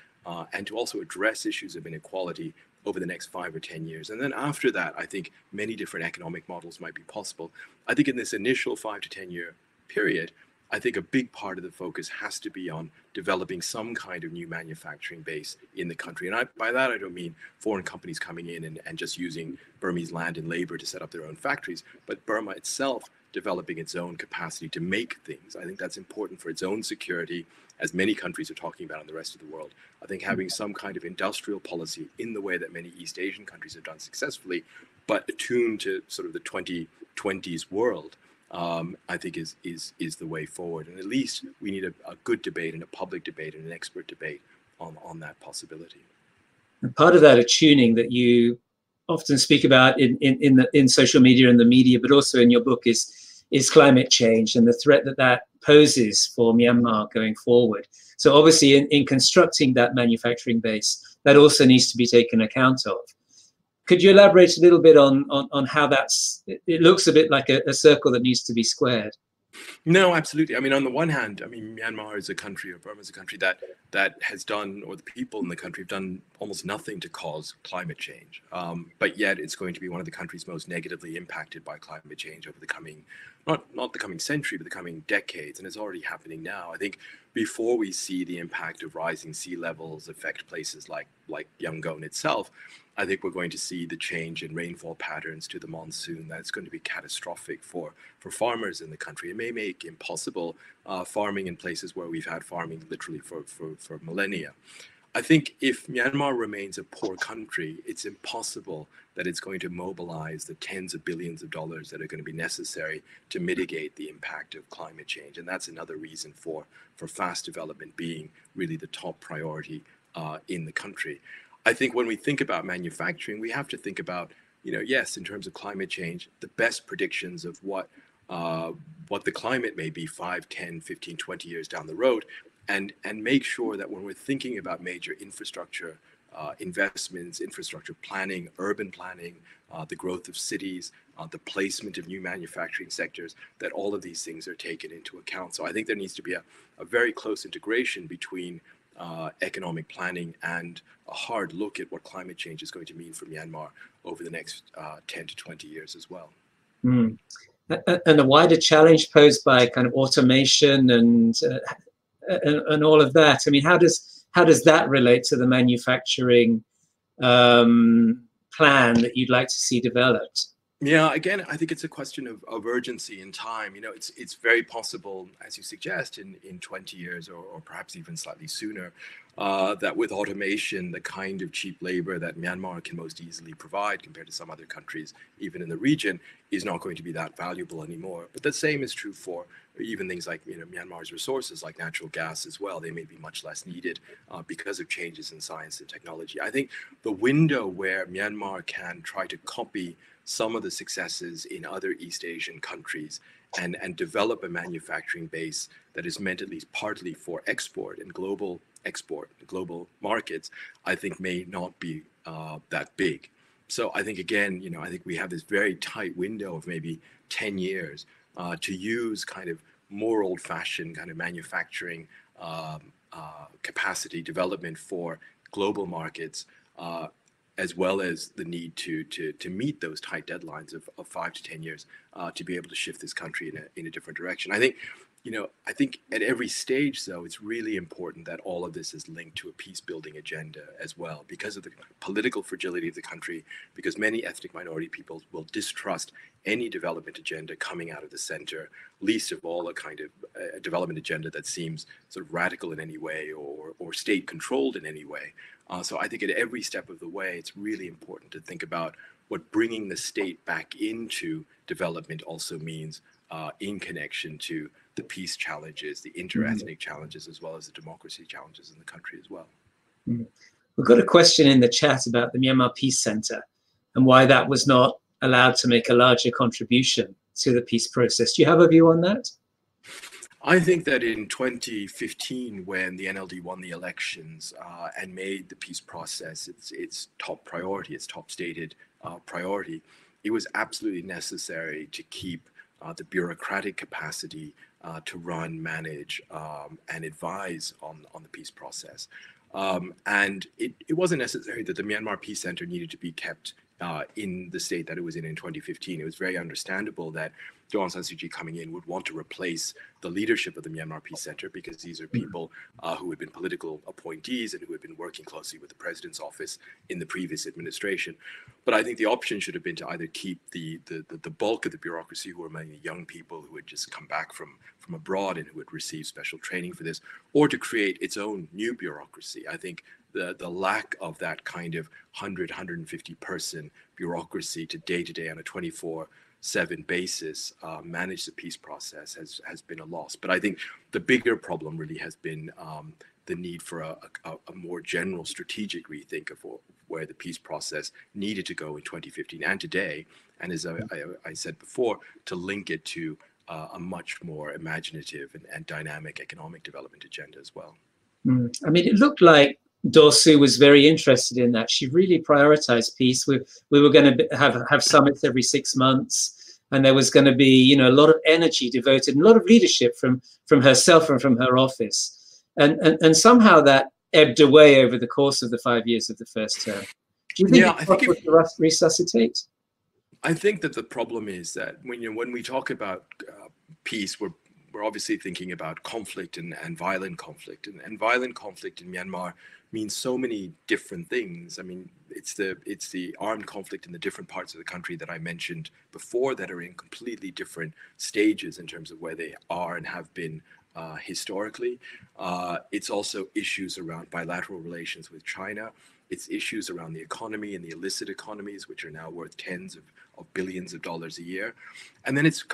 and to also address issues of inequality over the next 5 or 10 years. And then after that, I think many different economic models might be possible. I think in this initial 5 to 10 year period, I think a big part of the focus has to be on developing some kind of new manufacturing base in the country. And by that, I don't mean foreign companies coming in and just using Burmese land and labor to set up their own factories, but Burma itself developing its own capacity to make things. I think that's important for its own security, as many countries are talking about in the rest of the world. I think having some kind of industrial policy in the way that many East Asian countries have done successfully, but attuned to sort of the 2020s world, I think is the way forward. And at least we need a good debate and a public debate and an expert debate on that possibility. And part of that attuning that you often speak about in social media and the media, but also in your book, is climate change and the threat that poses for Myanmar going forward. So obviously in constructing that manufacturing base, that also needs to be taken account of. Could you elaborate a little bit on how it looks a bit like a circle that needs to be squared? No, absolutely. I mean, on the one hand, I mean, Myanmar is a country, or Burma is a country that has done, or the people in the country have done almost nothing to cause climate change. But yet it's going to be one of the countries most negatively impacted by climate change over the coming, not the coming century, but the coming decades. And it's already happening now. I think before we see the impact of rising sea levels affect places like Yangon itself, I think we're going to see the change in rainfall patterns to the monsoon. That's going to be catastrophic for farmers in the country. It may make impossible farming in places where we've had farming literally for millennia. I think if Myanmar remains a poor country, it's impossible that it's going to mobilize the tens of billions of dollars that are going to be necessary to mitigate the impact of climate change. And that's another reason for fast development being really the top priority in the country. I think when we think about manufacturing, we have to think about, yes, in terms of climate change, the best predictions of what the climate may be 5, 10, 15, 20 years down the road, and make sure that when we're thinking about major infrastructure investments, infrastructure planning, urban planning, the growth of cities, the placement of new manufacturing sectors, that all of these things are taken into account. So I think there needs to be a very close integration between economic planning and a hard look at what climate change is going to mean for Myanmar over the next 10 to 20 years as well. Mm. And the wider challenge posed by kind of automation and all of that. I mean, how does that relate to the manufacturing plan that you'd like to see developed? Yeah, again, I think it's a question of urgency and time. It's very possible, as you suggest, in 20 years or perhaps even slightly sooner, that with automation, the kind of cheap labor that Myanmar can most easily provide compared to some other countries, even in the region, is not going to be that valuable anymore. But the same is true for even things like Myanmar's resources, like natural gas as well. They may be much less needed because of changes in science and technology. I think the window where Myanmar can try to copy some of the successes in other East Asian countries and develop a manufacturing base that is meant at least partly for export, global markets, I think may not be that big. So I think, again, I think we have this very tight window of maybe 10 years to use kind of more old-fashioned kind of manufacturing capacity development for global markets, as well as the need to meet those tight deadlines of 5 to 10 years to be able to shift this country in a different direction. I think at every stage, though, it's really important that all of this is linked to a peace-building agenda as well, because of the political fragility of the country, because many ethnic minority peoples will distrust any development agenda coming out of the center, least of all a kind of a development agenda that seems sort of radical in any way or state-controlled in any way. So I think at every step of the way, it's really important to think about what bringing the state back into development also means in connection to the peace challenges, the interethnic challenges, as well as the democracy challenges in the country as well. We've got a question in the chat about the Myanmar Peace Center and why that was not allowed to make a larger contribution to the peace process. Do you have a view on that? I think that in 2015, when the NLD won the elections and made the peace process its top priority, its top stated priority, it was absolutely necessary to keep the bureaucratic capacity to run, manage, and advise on the peace process. And it wasn't necessary that the Myanmar Peace Center needed to be kept in the state that it was in 2015. It was very understandable that Aung San Suu Kyi coming in would want to replace the leadership of the Myanmar Peace Center, because these are people who had been political appointees and who had been working closely with the president's office in the previous administration. But I think the option should have been to either keep the bulk of the bureaucracy, who were mainly young people who had just come back from abroad and who had received special training for this, or to create its own new bureaucracy. I think the lack of that kind of 100, 150 person bureaucracy to day on a 24/7 basis manage the peace process has been a loss. But I think the bigger problem really has been the need for a more general strategic rethink of where the peace process needed to go in 2015 and today, and as I said before, to link it to a much more imaginative and dynamic economic development agenda as well. I mean, it looked like Dorsu was very interested in that. She really prioritized peace. We were going to have summits every 6 months, and there was going to be, a lot of energy devoted and a lot of leadership from herself and from her office. And somehow that ebbed away over the course of the 5 years of the first term. Do you think it's possible to resuscitate? I think that the problem is that when we talk about peace, we're obviously thinking about conflict and violent conflict, and violent conflict in Myanmar means so many different things. I mean, it's the armed conflict in the different parts of the country that I mentioned before that are in completely different stages in terms of where they are and have been historically. It's also issues around bilateral relations with China. It's issues around the economy and the illicit economies, which are now worth tens of billions of dollars a year. And then it's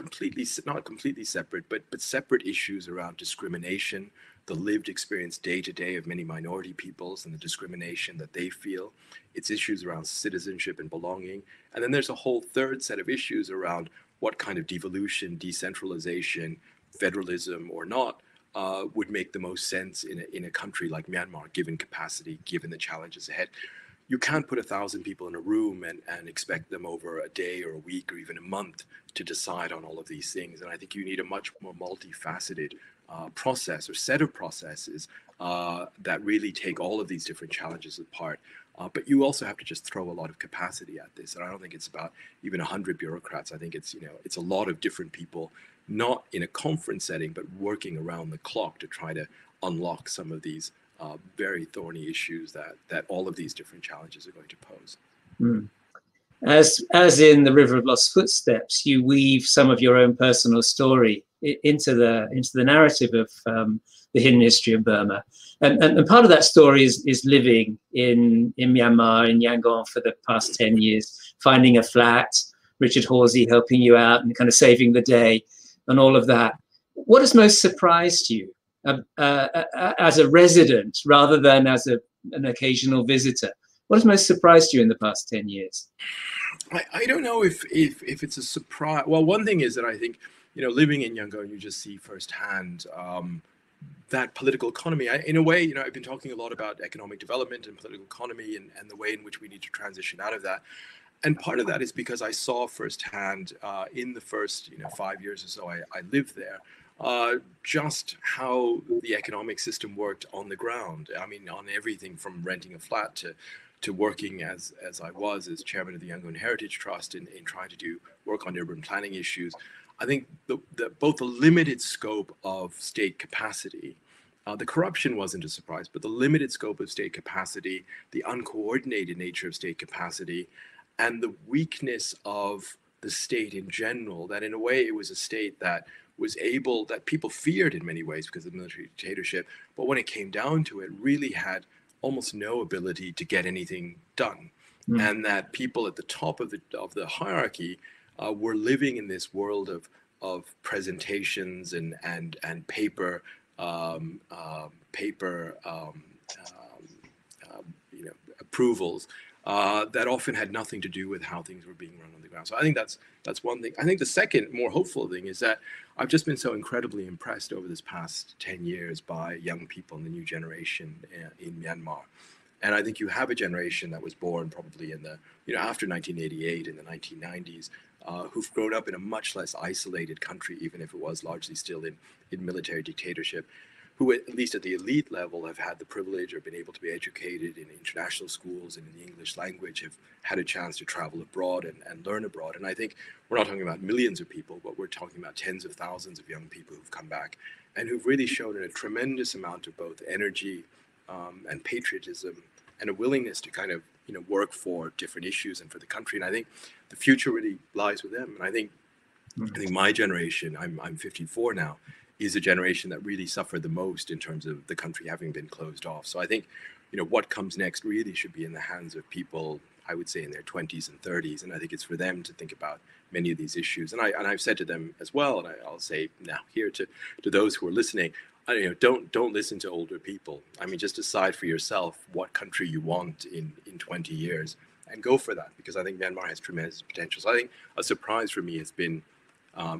not completely separate, but separate issues around discrimination, the lived experience day to day of many minority peoples and the discrimination that they feel. It's issues around citizenship and belonging. And then there's a whole third set of issues around what kind of devolution, decentralization, federalism or not, would make the most sense in a country like Myanmar, given capacity, given the challenges ahead. You can't put 1,000 people in a room and expect them over a day or a week or even a month to decide on all of these things. And I think you need a much more multifaceted process or set of processes that really take all of these different challenges apart. But you also have to just throw a lot of capacity at this. And I don't think it's about even 100 bureaucrats. I think it's, it's a lot of different people, not in a conference setting, but working around the clock to try to unlock some of these very thorny issues that all of these different challenges are going to pose. As in the River of Lost Footsteps, you weave some of your own personal story into the narrative of the hidden history of Burma, and part of that story is living in Myanmar, in Yangon, for the past 10 years, finding a flat, Richard Horsey helping you out and kind of saving the day, and all of that. What has most surprised you as a resident rather than as an occasional visitor? What has most surprised you in the past 10 years? I don't know if it's a surprise. Well, one thing is that I think, living in Yangon, you just see firsthand that political economy. In a way, I've been talking a lot about economic development and political economy and the way in which we need to transition out of that. And part of that is because I saw firsthand in the first 5 years or so I lived there, just how the economic system worked on the ground. I mean, on everything from renting a flat to working as I was as chairman of the Yangon Heritage Trust in trying to do work on urban planning issues. I think both the limited scope of state capacity, the corruption wasn't a surprise, but the limited scope of state capacity, the uncoordinated nature of state capacity, and the weakness of the state in general, that in a way it was a state that was able, that people feared in many ways because of the military dictatorship, but when it came down to it, really had almost no ability to get anything done. And that people at the top of the hierarchy were living in this world of presentations and paper approvals that often had nothing to do with how things were being run on the ground. So I think that's one thing. I think the second, more hopeful thing is that I've just been so incredibly impressed over this past 10 years by young people in the new generation in Myanmar. And I think you have a generation that was born probably in the, after 1988 in the 1990s, who've grown up in a much less isolated country, even if it was largely still in military dictatorship, who at least at the elite level have had the privilege or been able to be educated in international schools and in the English language, have had a chance to travel abroad and learn abroad. And I think we're not talking about millions of people, but we're talking about tens of thousands of young people who've come back and who've really shown a tremendous amount of both energy and patriotism and a willingness to kind of, you know, work for different issues and for the country. And I think the future really lies with them. And I think my generation, I'm 54 now, is a generation that really suffered the most in terms of the country having been closed off. So I think, you know, what comes next really should be in the hands of people, I would say, in their 20s and 30s. And I think it's for them to think about many of these issues. And I've said to them as well, and I'll say now here to those who are listening, you know, don't listen to older people. I mean, just decide for yourself what country you want in 20 years and go for that, because I think Myanmar has tremendous potential. So I think a surprise for me has been,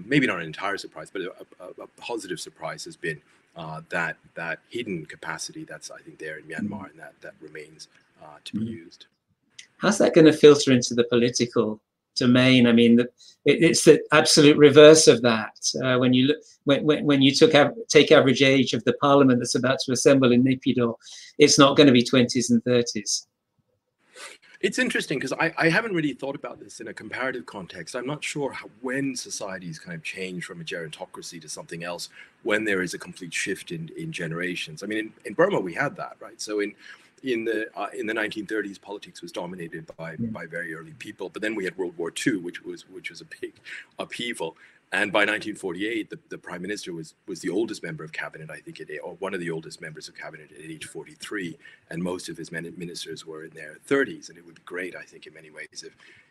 maybe not an entire surprise, but a positive surprise has been that hidden capacity that's, I think, there in Myanmar, and that remains to be used. How's that going to filter into the political domain? I mean, it's the absolute reverse of that. When you look, when you take average age of the parliament that's about to assemble in Naypyidaw, it's not going to be 20s and 30s. It's interesting because I haven't really thought about this in a comparative context. I'm not sure when societies kind of change from a gerontocracy to something else, when there is a complete shift in generations. I mean, in Burma, we had that, right? So in the 1930s, politics was dominated by very early people. But then we had World War II, which was a big upheaval. And by 1948, the prime minister was the oldest member of cabinet, I think, or one of the oldest members of cabinet at age 43, and most of his ministers were in their 30s. And it would be great, I think, in many ways,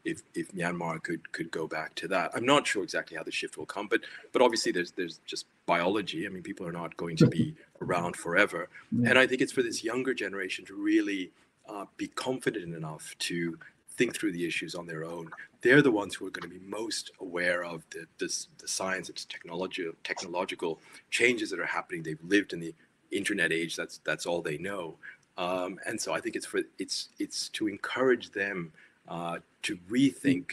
if Myanmar could go back to that. I'm not sure exactly how the shift will come, but obviously there's just biology. I mean, people are not going to be around forever, and I think it's for this younger generation to really be confident enough to think through the issues on their own. They're the ones who are going to be most aware of the science and technological changes that are happening. They've lived in the internet age. That's all they know. And so I think it's to encourage them to rethink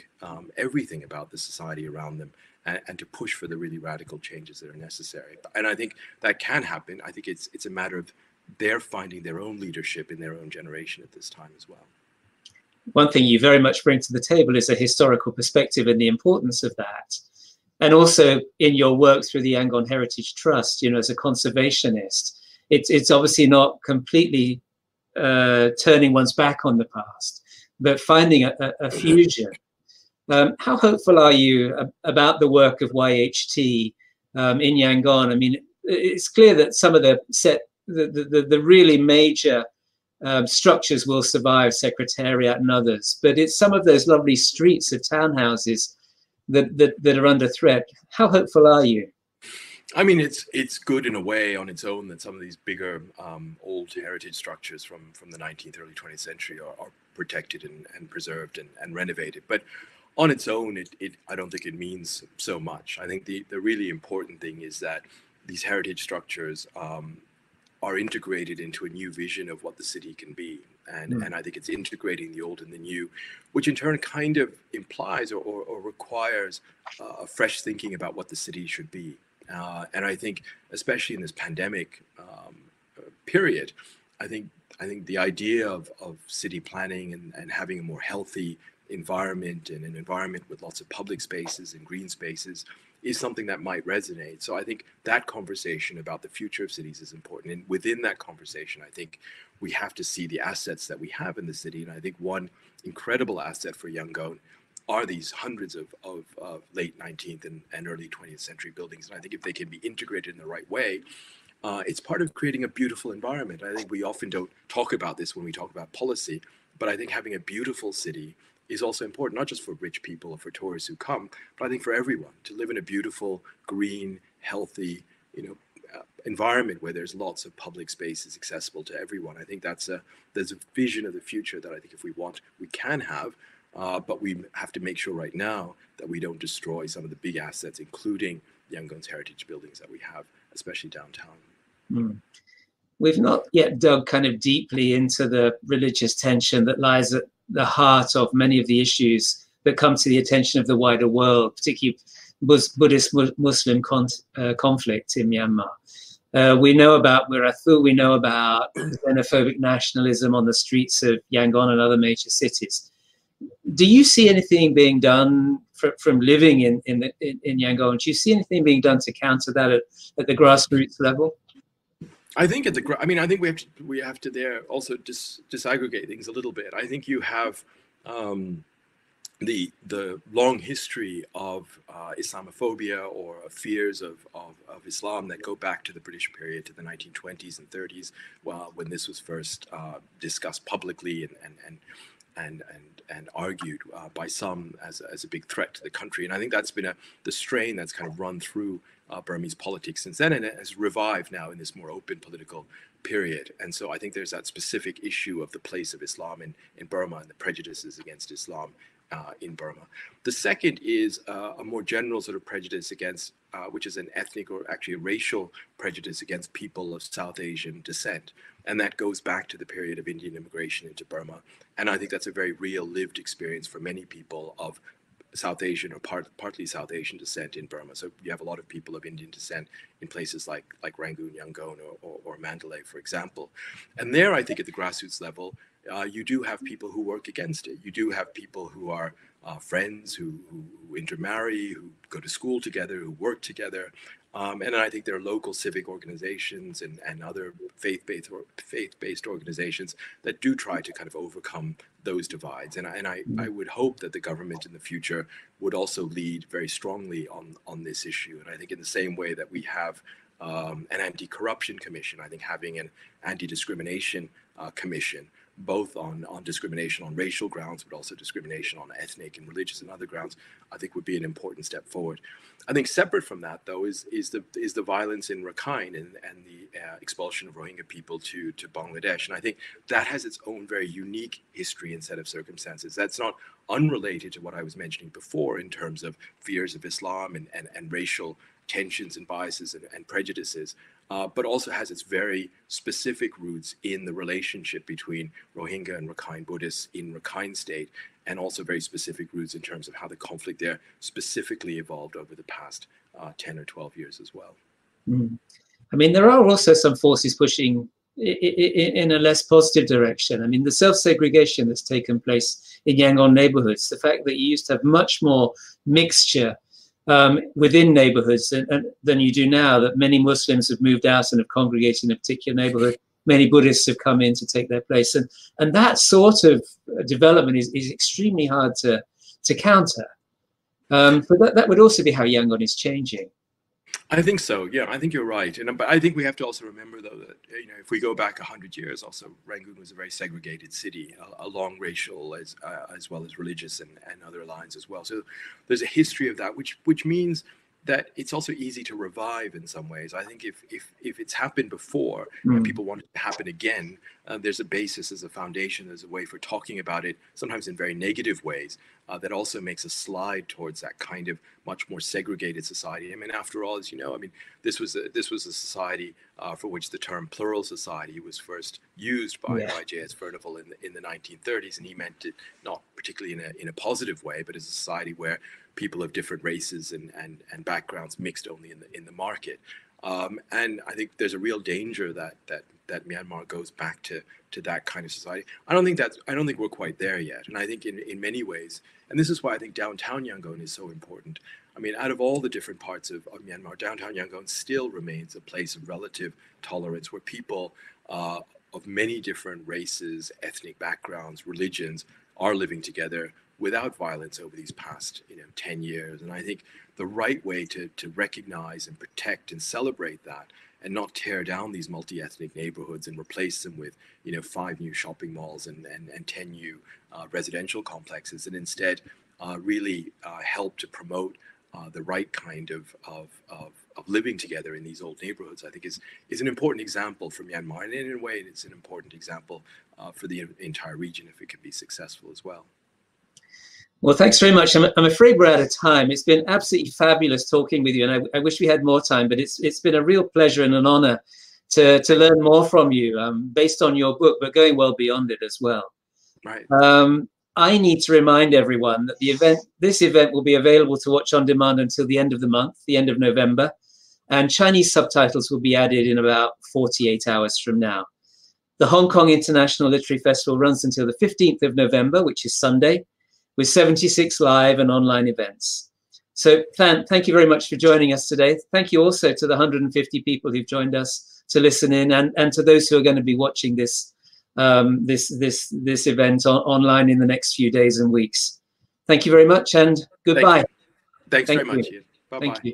everything about the society around them and to push for the really radical changes that are necessary. And I think that can happen. I think it's a matter of their finding their own leadership in their own generation at this time as well. One thing you very much bring to the table is a historical perspective and the importance of that. And also in your work through the Yangon Heritage Trust, you know, as a conservationist, it's obviously not completely turning one's back on the past, but finding a fusion. How hopeful are you about the work of YHT in Yangon? I mean, it's clear that some of the really major structures will survive, Secretariat and others, but it's some of those lovely streets of townhouses that are under threat. How hopeful are you? I mean, it's good in a way on its own that some of these bigger old heritage structures from the 19th, early 20th century are protected and preserved and renovated. But on its own, I don't think it means so much. I think the really important thing is that these heritage structures are integrated into a new vision of what the city can be. And I think it's integrating the old and the new, which in turn kind of implies or requires a fresh thinking about what the city should be. And I think, especially in this pandemic period, I think the idea of city planning and having a more healthy environment and an environment with lots of public spaces and green spaces is something that might resonate. So I think that conversation about the future of cities is important. And within that conversation, I think we have to see the assets that we have in the city. And I think one incredible asset for Yangon are these hundreds of late 19th and early 20th century buildings. And I think if they can be integrated in the right way, it's part of creating a beautiful environment. I think we often don't talk about this when we talk about policy, but I think having a beautiful city is also important, not just for rich people or for tourists who come, but I think for everyone to live in a beautiful, green, healthy, environment where there's lots of public spaces accessible to everyone. I think there's a vision of the future that I think if we want, we can have, but we have to make sure right now that we don't destroy some of the big assets, including Yangon's heritage buildings that we have, especially downtown. We've not yet dug kind of deeply into the religious tension that lies at the heart of many of the issues that come to the attention of the wider world, particularly Buddhist-Muslim conflict in Myanmar. We know about Wirathu, we know about xenophobic nationalism on the streets of Yangon and other major cities. Do you see anything being done from living in Yangon? Do you see anything being done to counter that at the grassroots level? I think I think we have to there also disaggregate things a little bit. I think you have the long history of Islamophobia or fears of Islam that go back to the British period, to the 1920s and 30s, when this was first discussed publicly and argued by some as a big threat to the country. And I think that's been the strain that's kind of run through Burmese politics since then, and it has revived now in this more open political period. And so I think there's that specific issue of the place of Islam in Burma and the prejudices against Islam in Burma. The second is a more general sort of prejudice against, which is an ethnic or actually a racial prejudice against people of South Asian descent. And that goes back to the period of Indian immigration into Burma. And I think that's a very real lived experience for many people of South Asian or partly South Asian descent in Burma. So you have a lot of people of Indian descent in places like Rangoon, Yangon, or Mandalay, for example. And there, I think at the grassroots level, you do have people who work against it. You do have people who are friends, who intermarry, who go to school together, who work together. And I think there are local civic organizations and other faith-based organizations that do try to kind of overcome those divides. And I would hope that the government in the future would also lead very strongly on this issue. And I think in the same way that we have an anti-corruption commission, I think having an anti-discrimination commission, both on discrimination on racial grounds, but also discrimination on ethnic and religious and other grounds, I think would be an important step forward. I think separate from that, though, is the violence in Rakhine and the expulsion of Rohingya people to Bangladesh. And I think that has its own very unique history and set of circumstances. That's not unrelated to what I was mentioning before in terms of fears of Islam and racial tensions and biases and prejudices, but also has its very specific roots in the relationship between Rohingya and Rakhine Buddhists in Rakhine State, and also very specific roots in terms of how the conflict there specifically evolved over the past 10 or 12 years as well. I mean, there are also some forces pushing in a less positive direction. I mean, the self-segregation that's taken place in Yangon neighborhoods, the fact that you used to have much more mixture within neighborhoods than you do now, that many Muslims have moved out and have congregated in a particular neighborhood. Many Buddhists have come in to take their place. And that sort of development is extremely hard to counter. But that would also be how Yangon is changing. I think so. Yeah, I think you're right. But I think we have to also remember, though, that if we go back 100 years, also Rangoon was a very segregated city along racial as well as religious and other lines as well. So there's a history of that, which means that it's also easy to revive in some ways. I think if it's happened before and people want it to happen again, there's a basis, there's a foundation, there's a way for talking about it, sometimes in very negative ways, that also makes a slide towards that kind of much more segregated society. I mean, after all, as you know, I mean, this was a society for which the term plural society was first used by J.S. Furnival in the 1930s, and he meant it not particularly in a positive way, but as a society where people of different races and backgrounds mixed only in the market. And I think there's a real danger that Myanmar goes back to that kind of society. I don't think we're quite there yet. And I think in many ways, and this is why I think downtown Yangon is so important. I mean, out of all the different parts of Myanmar, downtown Yangon still remains a place of relative tolerance where people of many different races, ethnic backgrounds, religions are living together without violence over these past 10 years. And I think the right way to recognize and protect and celebrate that, and not tear down these multi-ethnic neighborhoods and replace them with 5 new shopping malls and 10 new residential complexes, and instead really help to promote the right kind of living together in these old neighborhoods, I think is an important example for Myanmar. And in a way, it's an important example for the entire region if it can be successful as well. Well, thanks very much. I'm afraid we're out of time. It's been absolutely fabulous talking with you, and I wish we had more time, but it's been a real pleasure and an honor to learn more from you based on your book, but going well beyond it as well. Right. I need to remind everyone that this event will be available to watch on demand until the end of the month, the end of November. and Chinese subtitles will be added in about 48 hours from now. The Hong Kong International Literary Festival runs until the 15th of November, which is Sunday, with 76 live and online events. So, Thant, thank you very much for joining us today. Thank you also to the 150 people who've joined us to listen in, and to those who are going to be watching this this event online in the next few days and weeks. Thank you very much, and goodbye. Thanks very much, Ian. Bye-bye. Thank you.